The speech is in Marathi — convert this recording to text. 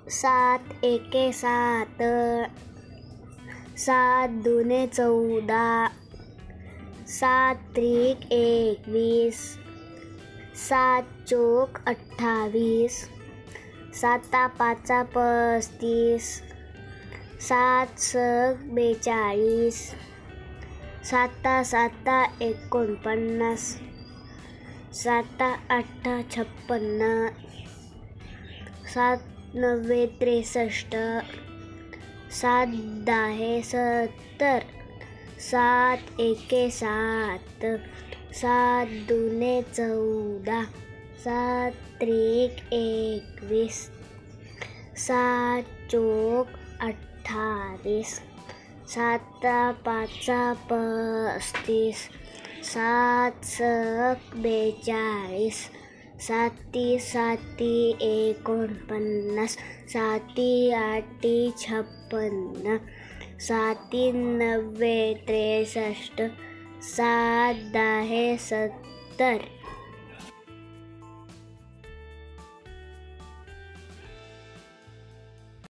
सात एके सात, सात दुने 14, सात त्रिक 21, सात चोक 28, साता पाचा 35, सात सक 42, साता साता 49, साता आठा 56, सात नव्वे 63, सात दाहे 70, सात एके सात, सात दुने 14, सात त्रिक 21, सात चोक 28, साता पाचा 35, सात सक 42, साती साती 49, साती आठी 56, साती नव्वे 63, सात दाहे 70,